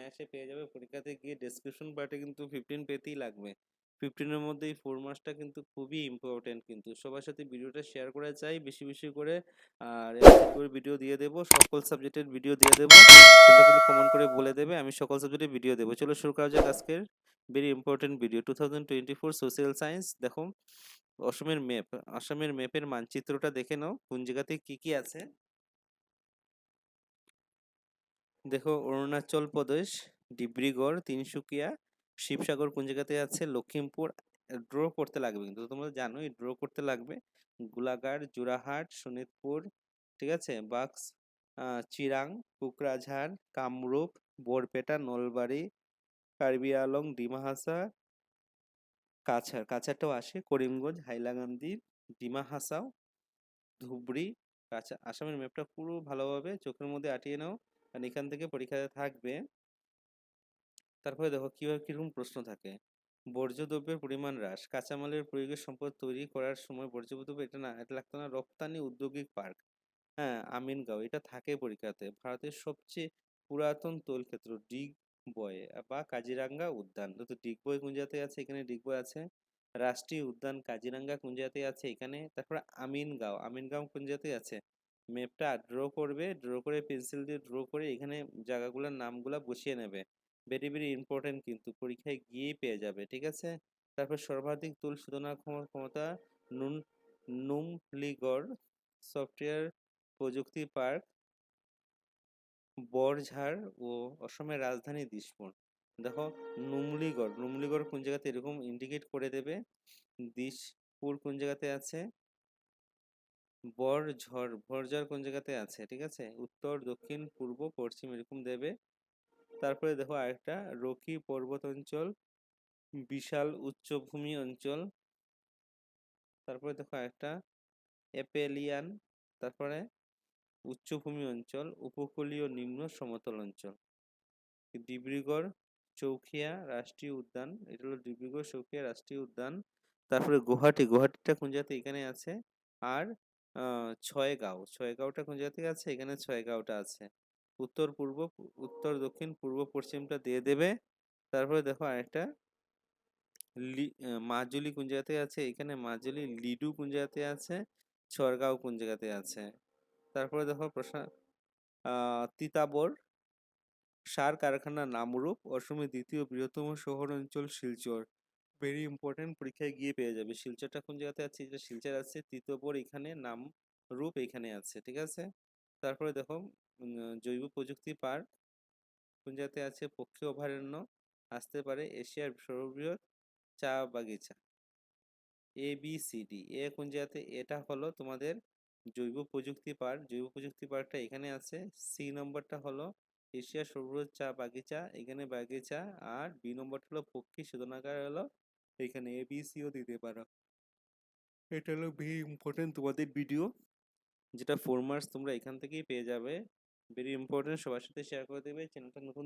অনায়াসে পেয়ে যাবে। পরীক্ষাতে গিয়ে ডেসক্রিপশন পার্টে কিন্তু 15 পেতেই লাগবে। 15 এর মধ্যে এই 4 মার্কসটা কিন্তু খুবই ইম্পর্টেন্ট কিন্তু। সবার সাথে ভিডিওটা শেয়ার করে চাই বেশি বেশি করে। আর এমসিকিউর ভিডিও দিয়ে দেবো, সকল সাবজেক্টের ভিডিও দিয়ে দেবো। তোমরা কিন্তু কমেন্ট করে বলে দেবে, আমি সকল সাবজেক্টের ভিডিও দেবো। চলো শুরু করা যাক আজকের very important video. 2024 social science. দেখো অসমের ম্যাপ, আসামের ম্যাপের মানচিত্রটা দেখে নাও কোন জায়গাতে কি কি আছে। দেখো অরুণাচল প্রদেশ, ডিব্রুগড়, তিনসুকিয়া, শিবসাগর কোন জায়গাতে আছে, লখিমপুর। ড্র করতে লাগবে কিন্তু, তোমরা জানোই ড্র করতে লাগবে। গোলাঘাট, যোরহাট, শোনিতপুর, ঠিক আছে, বাক্স, চিরাং, কোকরাঝাড়, কামরূপ, বরপেটা, নলবাড়ি, কার্বি আলং, ডিমা হাসাও, কাছাড়, কাছাড়টাও আসে, করিমগঞ্জ, হাইলাকান্দি, ডিমা হাসাও, ধুবড়ি। আচ্ছা, আসামের ম্যাপটা পুরো ভালোভাবে চোখের মধ্যে আঁটিয়ে নাও, কারণ এখান থেকে পরীক্ষাতে থাকবে। তারপরে দেখো কিভাবে কিরকম প্রশ্ন থাকে। বর্জ্য দ্রব্যের পরিমাণ হ্রাস, কাঁচামালের প্রয়োগের সম্পদ তৈরি করার সময় বর্জ্য দ্রব্য, এটা না, এটা লাগতো না। রপ্তানি উদ্যোগিক পার্ক, হ্যাঁ, আমিনগাঁও, এটা থাকে পরীক্ষাতে। ভারতের সবচেয়ে পুরাতন তৈল ক্ষেত্র ডিগবয় বা কাজিরাঙ্গা উদ্যান। তো ডিগবয় কোন জায়গাতে আছে? এখানে ডিগবয় আছে। রাষ্ট্রীয় উদ্যান কাজিরাঙ্গা কোন জায়গাতে আছে? এখানে। তারপরে আমিনগাঁও, আমিনগাঁও কোন জায়গাতে আছে? ম্যাপটা ড্র করবে, ড্র করে পেন্সিল দিয়ে ড্র করে এখানে জায়গাগুলোর নামগুলা বসিয়ে নেবে। ভেরি ভেরি ইম্পর্টেন্ট কিন্তু, পরীক্ষায় গিয়েই পেয়ে যাবে, ঠিক আছে। তারপর সর্বাধিক তুল শোধনাগার ক্ষমতা নুন নুমলিগড় সফটওয়্যার প্রযুক্তি পার্ক, বরঝাড় ও অসমের রাজধানী দিসপুর। দেখো নুমলিগড়, নুমলিগড় কোন জায়গাতে এরকম ইন্ডিকেট করে দেবে। দিসপুর কোন জায়গাতে আছে। বরঝড়, বরঝড় কোন জায়গাতে আছে, ঠিক আছে। উত্তর, দক্ষিণ, পূর্ব, পশ্চিম এরকম দেবে। তারপরে দেখো আরেকটা, রকি পর্বত অঞ্চল, বিশাল উচ্চভূমি অঞ্চল। তারপরে দেখো আরেকটা, অ্যাপেলিয়ান। তারপরে উচ্চভূমি অঞ্চল, উপকূলীয় নিম্ন সমতল অঞ্চল। ডিব্রুগড় চৌখিয়া রাষ্ট্রীয় উদ্যান, এটা হলো ডিব্রুগড় চৌখিয়া রাষ্ট্রীয় উদ্যান। তারপরে গুয়াহাটি, গুয়াহাটিটা কোন জায়গাতে? এখানে আছে। আর ছয়গাঁও, ছয়গাঁওটা কোন জায়গাতে আছে? এখানে ছয়গাঁওটা আছে। উত্তর পূর্ব, উত্তর দক্ষিণ পূর্ব পশ্চিমটা দিয়ে দেবে। তারপরে দেখো আরেকটা, মাজুলি কোন জায়গাতে আছে? এখানে মাজুলি। লিডু কোন জায়গাতে আছে? ছড়গাঁও কোন জায়গাতে আছে? তারপরে দেখো তিতাবর সার কারখানা নামরূপ, অসমের দ্বিতীয় বৃহত্তম শহর অঞ্চল শিলচর। ভেরি ইম্পর্টেন্ট, পরীক্ষায় গিয়ে পেয়ে যাবে। শিলচরটা কোন জায়গাতে আছে? এটা শিলচর আছে। তিতাবর এখানে, নামরূপ এখানে আছে, ঠিক আছে। তারপরে দেখো জৈব প্রযুক্তি পার্ক কোন জায়গাতে আছে? পক্ষী অভয়ারণ্য আসতে পারে। এশিয়ার সর্ববৃহৎ চা বাগিচা। ABCD, এ কোন জায়গাতে? এটা হলো তোমাদের জৈব প্রযুক্তি পার্ক, জৈব প্রযুক্তি পার্কটা এখানে আছে। সি নম্বরটা হলো এশিয়ার সর্ববৃহৎ চা বাগিচা, এখানে বাগিচা। আর বি নম্বরটা হলো পক্ষী শোধনাগার, হলো এখানে। ABCও দিতে পারো। এটা হলো ভেরি ইম্পর্টেন্ট তোমাদের ভিডিও, যেটা 4 মার্কস তোমরা এখান থেকেই পেয়ে যাবে। ভেরি ইম্পর্টেন্ট, সবার সাথে শেয়ার করে দেবে। চ্যানেলটা নতুন